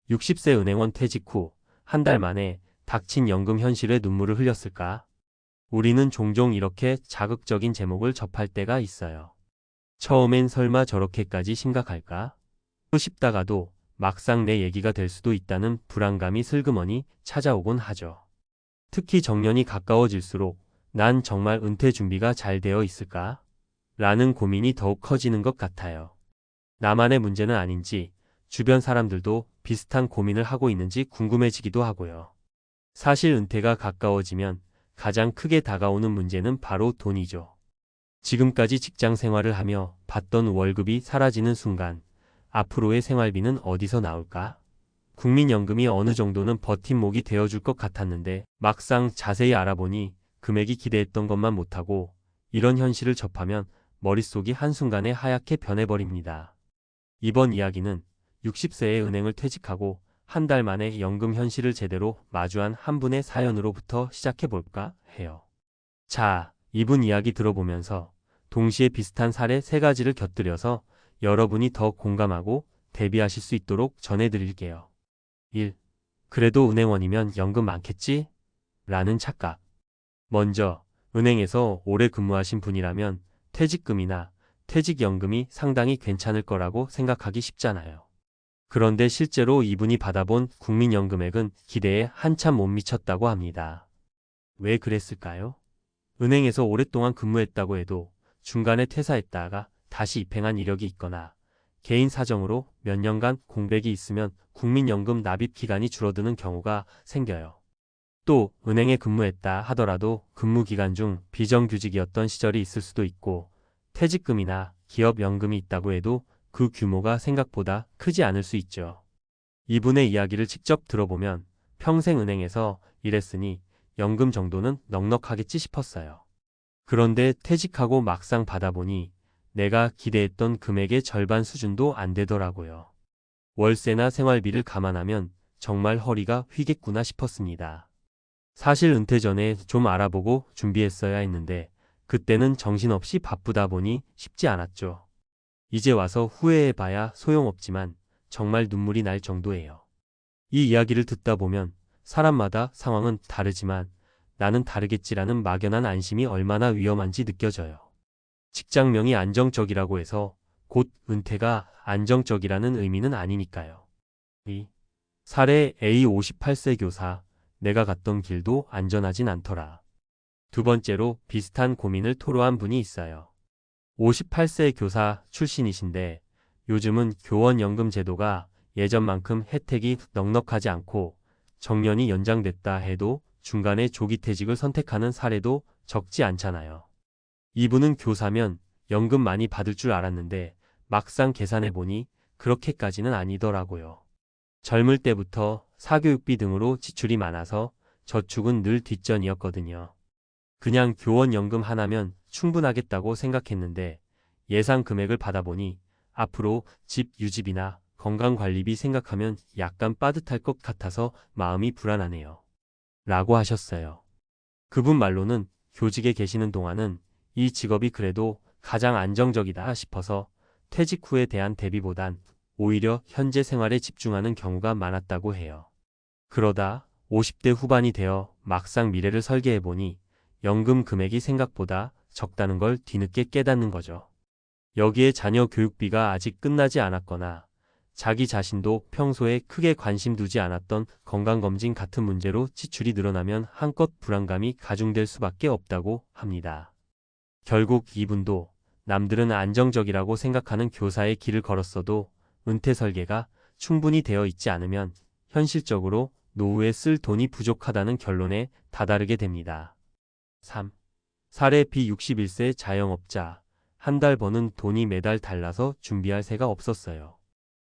60세 은행원 퇴직 후 한 달 만에 닥친 연금 현실에 눈물을 흘렸을까? 우리는 종종 이렇게 자극적인 제목을 접할 때가 있어요. 처음엔 설마 저렇게까지 심각할까? 싶다가도 막상 내 얘기가 될 수도 있다는 불안감이 슬그머니 찾아오곤 하죠. 특히 정년이 가까워질수록 난 정말 은퇴 준비가 잘 되어 있을까? 라는 고민이 더욱 커지는 것 같아요. 나만의 문제는 아닌지 주변 사람들도 비슷한 고민을 하고 있는지 궁금해지기도 하고요. 사실 은퇴가 가까워지면 가장 크게 다가오는 문제는 바로 돈이죠. 지금까지 직장 생활을 하며 받던 월급이 사라지는 순간 앞으로의 생활비는 어디서 나올까? 국민연금이 어느 정도는 버팀목이 되어줄 것 같았는데 막상 자세히 알아보니 금액이 기대했던 것만 못하고 이런 현실을 접하면 머릿속이 한순간에 하얗게 변해버립니다. 이번 이야기는 60세에 은행을 퇴직하고 한 달 만에 연금 현실을 제대로 마주한 한 분의 사연으로부터 시작해볼까 해요. 자, 이분 이야기 들어보면서 동시에 비슷한 사례 3가지를 곁들여서 여러분이 더 공감하고 대비하실 수 있도록 전해드릴게요. 1. 그래도 은행원이면 연금 많겠지? 라는 착각. 먼저, 은행에서 오래 근무하신 분이라면 퇴직금이나 퇴직연금이 상당히 괜찮을 거라고 생각하기 쉽잖아요. 그런데 실제로 이분이 받아본 국민연금액은 기대에 한참 못 미쳤다고 합니다. 왜 그랬을까요? 은행에서 오랫동안 근무했다고 해도 중간에 퇴사했다가 다시 입행한 이력이 있거나 개인 사정으로 몇 년간 공백이 있으면 국민연금 납입 기간이 줄어드는 경우가 생겨요. 또 은행에 근무했다 하더라도 근무 기간 중 비정규직이었던 시절이 있을 수도 있고 퇴직금이나 기업연금이 있다고 해도 그 규모가 생각보다 크지 않을 수 있죠. 이분의 이야기를 직접 들어보면 평생 은행에서 일했으니 연금 정도는 넉넉하겠지 싶었어요. 그런데 퇴직하고 막상 받아보니 내가 기대했던 금액의 절반 수준도 안 되더라고요. 월세나 생활비를 감안하면 정말 허리가 휘겠구나 싶었습니다. 사실 은퇴 전에 좀 알아보고 준비했어야 했는데 그때는 정신없이 바쁘다 보니 쉽지 않았죠. 이제 와서 후회해봐야 소용없지만 정말 눈물이 날 정도예요. 이 이야기를 듣다 보면 사람마다 상황은 다르지만 나는 다르겠지라는 막연한 안심이 얼마나 위험한지 느껴져요. 직장명이 안정적이라고 해서 곧 은퇴가 안정적이라는 의미는 아니니까요. 2. 사례 A 58세 교사, 내가 갔던 길도 안전하진 않더라. 두 번째로 비슷한 고민을 토로한 분이 있어요. 58세 교사 출신이신데 요즘은 교원연금 제도가 예전만큼 혜택이 넉넉하지 않고 정년이 연장됐다 해도 중간에 조기 퇴직을 선택하는 사례도 적지 않잖아요. 이분은 교사면 연금 많이 받을 줄 알았는데 막상 계산해보니 그렇게까지는 아니더라고요. 젊을 때부터 사교육비 등으로 지출이 많아서 저축은 늘 뒷전이었거든요. 그냥 교원연금 하나면 충분하겠다고 생각했는데 예상 금액을 받아보니 앞으로 집 유지비나 건강관리비 생각하면 약간 빠듯할 것 같아서 마음이 불안하네요. 라고 하셨어요. 그분 말로는 교직에 계시는 동안은 이 직업이 그래도 가장 안정적이다 싶어서 퇴직 후에 대한 대비보단 오히려 현재 생활에 집중하는 경우가 많았다고 해요. 그러다 50대 후반이 되어 막상 미래를 설계해보니 연금 금액이 생각보다 적다는 걸 뒤늦게 깨닫는 거죠. 여기에 자녀 교육비가 아직 끝나지 않았거나 자기 자신도 평소에 크게 관심 두지 않았던 건강검진 같은 문제로 지출이 늘어나면 한껏 불안감이 가중될 수밖에 없다고 합니다. 결국 이분도 남들은 안정적이라고 생각하는 교사의 길을 걸었어도 은퇴 설계가 충분히 되어 있지 않으면 현실적으로 노후에 쓸 돈이 부족하다는 결론에 다다르게 됩니다. 3. 사례 B 61세 자영업자, 한 달 버는 돈이 매달 달라서 준비할 새가 없었어요.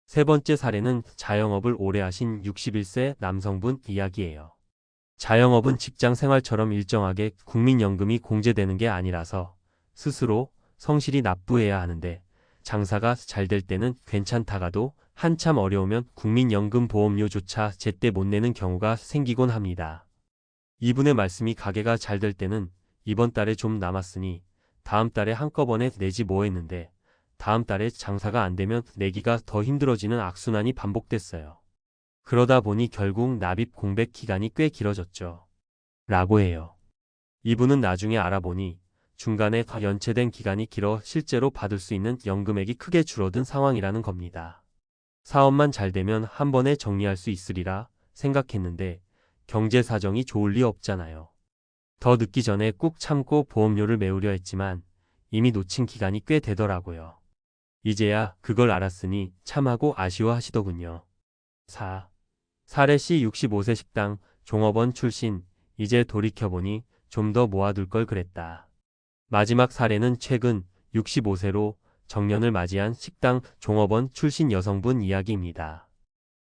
세 번째 사례는 자영업을 오래 하신 61세 남성분 이야기예요. 자영업은 직장 생활처럼 일정하게 국민연금이 공제되는 게 아니라서 스스로 성실히 납부해야 하는데 장사가 잘 될 때는 괜찮다가도 한참 어려우면 국민연금 보험료조차 제때 못 내는 경우가 생기곤 합니다. 이분의 말씀이 가게가 잘 될 때는 이번 달에 좀 남았으니 다음 달에 한꺼번에 내지 뭐 했는데 다음 달에 장사가 안 되면 내기가 더 힘들어지는 악순환이 반복됐어요. 그러다 보니 결국 납입 공백 기간이 꽤 길어졌죠. 라고 해요. 이분은 나중에 알아보니 중간에 연체된 기간이 길어 실제로 받을 수 있는 연금액이 크게 줄어든 상황이라는 겁니다. 사업만 잘 되면 한 번에 정리할 수 있으리라 생각했는데 경제 사정이 좋을 리 없잖아요. 더 늦기 전에 꾹 참고 보험료를 메우려 했지만 이미 놓친 기간이 꽤 되더라고요. 이제야 그걸 알았으니 참하고 아쉬워하시더군요. 4. 사례시 65세 식당 종업원 출신. 이제 돌이켜보니 좀 더 모아둘 걸 그랬다. 마지막 사례는 최근 65세로 정년을 맞이한 식당 종업원 출신 여성분 이야기입니다.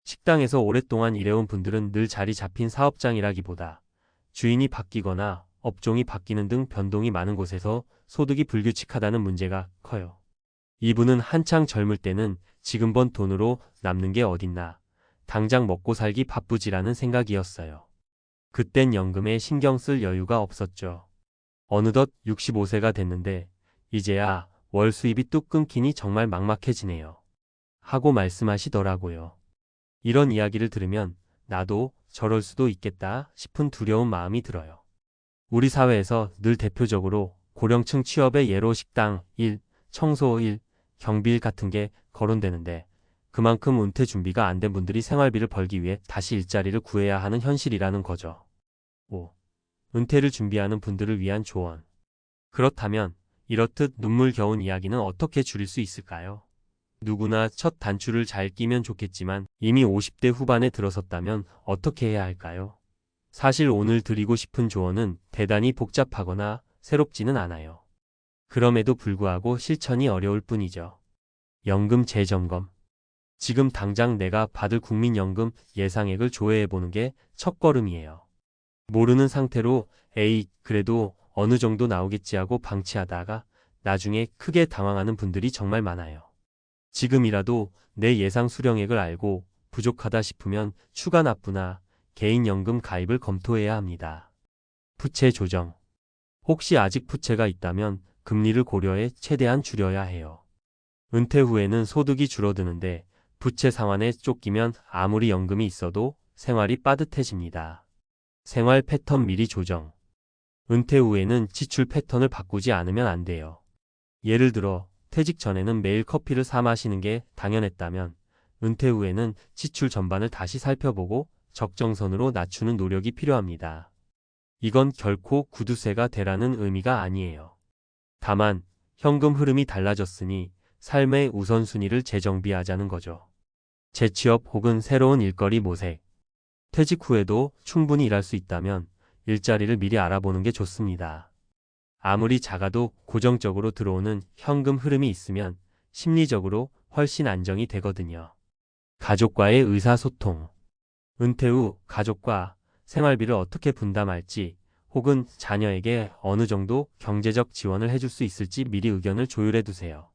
식당에서 오랫동안 일해온 분들은 늘 자리 잡힌 사업장이라기보다 주인이 바뀌거나 업종이 바뀌는 등 변동이 많은 곳에서 소득이 불규칙하다는 문제가 커요. 이분은 한창 젊을 때는 지금 번 돈으로 남는 게 어딨나, 당장 먹고 살기 바쁘지라는 생각이었어요. 그땐 연금에 신경 쓸 여유가 없었죠. 어느덧 65세가 됐는데 이제야 월 수입이 뚝 끊기니 정말 막막해지네요. 하고 말씀하시더라고요. 이런 이야기를 들으면 나도 저럴 수도 있겠다 싶은 두려운 마음이 들어요. 우리 사회에서 늘 대표적으로 고령층 취업의 예로 식당 1, 청소 1, 경비 1 같은 게 거론되는데 그만큼 은퇴 준비가 안 된 분들이 생활비를 벌기 위해 다시 일자리를 구해야 하는 현실이라는 거죠. 5. 은퇴를 준비하는 분들을 위한 조언. 그렇다면 이렇듯 눈물겨운 이야기는 어떻게 줄일 수 있을까요? 누구나 첫 단추를 잘 끼면 좋겠지만 이미 50대 후반에 들어섰다면 어떻게 해야 할까요? 사실 오늘 드리고 싶은 조언은 대단히 복잡하거나 새롭지는 않아요. 그럼에도 불구하고 실천이 어려울 뿐이죠. 연금 재점검. 지금 당장 내가 받을 국민연금 예상액을 조회해보는 게 첫걸음이에요. 모르는 상태로 에이, 그래도 어느 정도 나오겠지 하고 방치하다가 나중에 크게 당황하는 분들이 정말 많아요. 지금이라도 내 예상 수령액을 알고 부족하다 싶으면 추가 납부나 개인연금 가입을 검토해야 합니다. 부채 조정. 혹시 아직 부채가 있다면 금리를 고려해 최대한 줄여야 해요. 은퇴 후에는 소득이 줄어드는데 부채 상환에 쫓기면 아무리 연금이 있어도 생활이 빠듯해집니다. 생활 패턴 미리 조정. 은퇴 후에는 지출 패턴을 바꾸지 않으면 안 돼요. 예를 들어 퇴직 전에는 매일 커피를 사 마시는 게 당연했다면 은퇴 후에는 지출 전반을 다시 살펴보고 적정선으로 낮추는 노력이 필요합니다. 이건 결코 구두쇠가 되라는 의미가 아니에요. 다만 현금 흐름이 달라졌으니 삶의 우선순위를 재정비하자는 거죠. 재취업 혹은 새로운 일거리 모색. 퇴직 후에도 충분히 일할 수 있다면 일자리를 미리 알아보는 게 좋습니다. 아무리 작아도 고정적으로 들어오는 현금 흐름이 있으면 심리적으로 훨씬 안정이 되거든요. 가족과의 의사소통. 은퇴 후 가족과 생활비를 어떻게 분담할지 혹은 자녀에게 어느 정도 경제적 지원을 해줄 수 있을지 미리 의견을 조율해 두세요.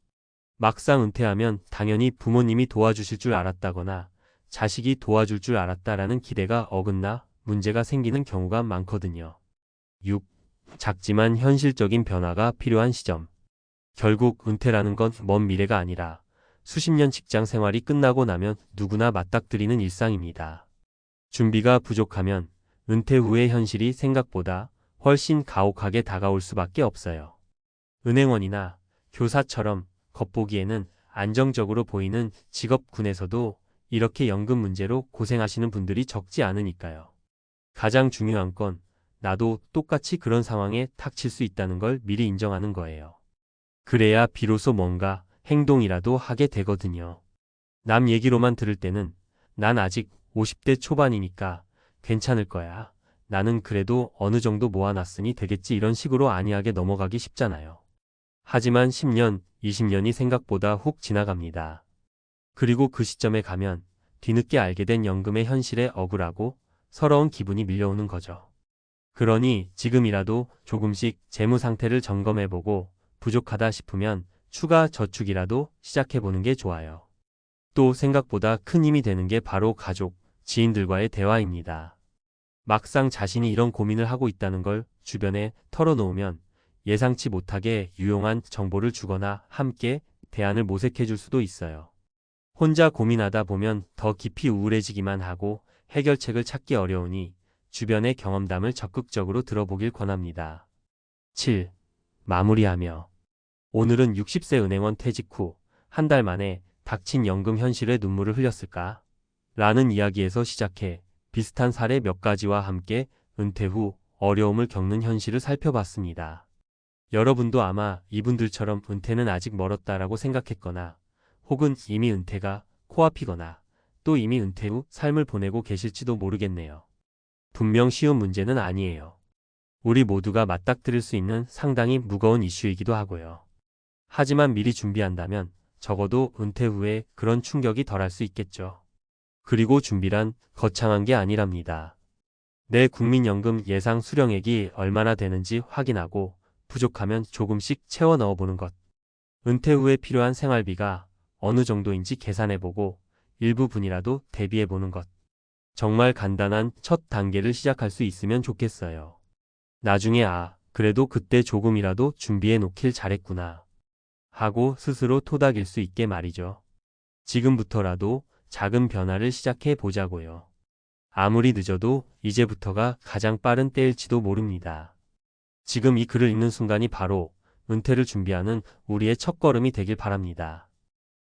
막상 은퇴하면 당연히 부모님이 도와주실 줄 알았다거나 자식이 도와줄 줄 알았다라는 기대가 어긋나 문제가 생기는 경우가 많거든요. 6. 작지만 현실적인 변화가 필요한 시점. 결국 은퇴라는 건 먼 미래가 아니라 수십 년 직장 생활이 끝나고 나면 누구나 맞닥뜨리는 일상입니다. 준비가 부족하면 은퇴 후의 현실이 생각보다 훨씬 가혹하게 다가올 수밖에 없어요. 은행원이나 교사처럼 겉보기에는 안정적으로 보이는 직업군에서도 이렇게 연금 문제로 고생하시는 분들이 적지 않으니까요. 가장 중요한 건 나도 똑같이 그런 상황에 닥칠 수 있다는 걸 미리 인정하는 거예요. 그래야 비로소 뭔가 행동이라도 하게 되거든요. 남 얘기로만 들을 때는 난 아직 50대 초반이니까 괜찮을 거야. 나는 그래도 어느 정도 모아놨으니 되겠지 이런 식으로 안이하게 넘어가기 쉽잖아요. 하지만 10년, 20년이 생각보다 훅 지나갑니다. 그리고 그 시점에 가면 뒤늦게 알게 된 연금의 현실에 억울하고 서러운 기분이 밀려오는 거죠. 그러니 지금이라도 조금씩 재무 상태를 점검해보고 부족하다 싶으면 추가 저축이라도 시작해보는 게 좋아요. 또 생각보다 큰 힘이 되는 게 바로 가족, 지인들과의 대화입니다. 막상 자신이 이런 고민을 하고 있다는 걸 주변에 털어놓으면 예상치 못하게 유용한 정보를 주거나 함께 대안을 모색해 줄 수도 있어요. 혼자 고민하다 보면 더 깊이 우울해지기만 하고 해결책을 찾기 어려우니 주변의 경험담을 적극적으로 들어보길 권합니다. 7. 마무리하며. 오늘은 60세 은행원 퇴직 후 한 달 만에 닥친 연금 현실에 눈물을 흘렸을까? 라는 이야기에서 시작해 비슷한 사례 몇 가지와 함께 은퇴 후 어려움을 겪는 현실을 살펴봤습니다. 여러분도 아마 이분들처럼 은퇴는 아직 멀었다라고 생각했거나 혹은 이미 은퇴가 코앞이거나 또 이미 은퇴 후 삶을 보내고 계실지도 모르겠네요. 분명 쉬운 문제는 아니에요. 우리 모두가 맞닥뜨릴 수 있는 상당히 무거운 이슈이기도 하고요. 하지만 미리 준비한다면 적어도 은퇴 후에 그런 충격이 덜할 수 있겠죠. 그리고 준비란 거창한 게 아니랍니다. 내 국민연금 예상 수령액이 얼마나 되는지 확인하고 부족하면 조금씩 채워 넣어보는 것. 은퇴 후에 필요한 생활비가 어느 정도인지 계산해보고 일부분이라도 대비해보는 것. 정말 간단한 첫 단계를 시작할 수 있으면 좋겠어요. 나중에 그래도 그때 조금이라도 준비해 놓길 잘했구나 하고 스스로 토닥일 수 있게 말이죠. 지금부터라도 작은 변화를 시작해 보자고요. 아무리 늦어도 이제부터가 가장 빠른 때일지도 모릅니다. 지금 이 글을 읽는 순간이 바로 은퇴를 준비하는 우리의 첫걸음이 되길 바랍니다.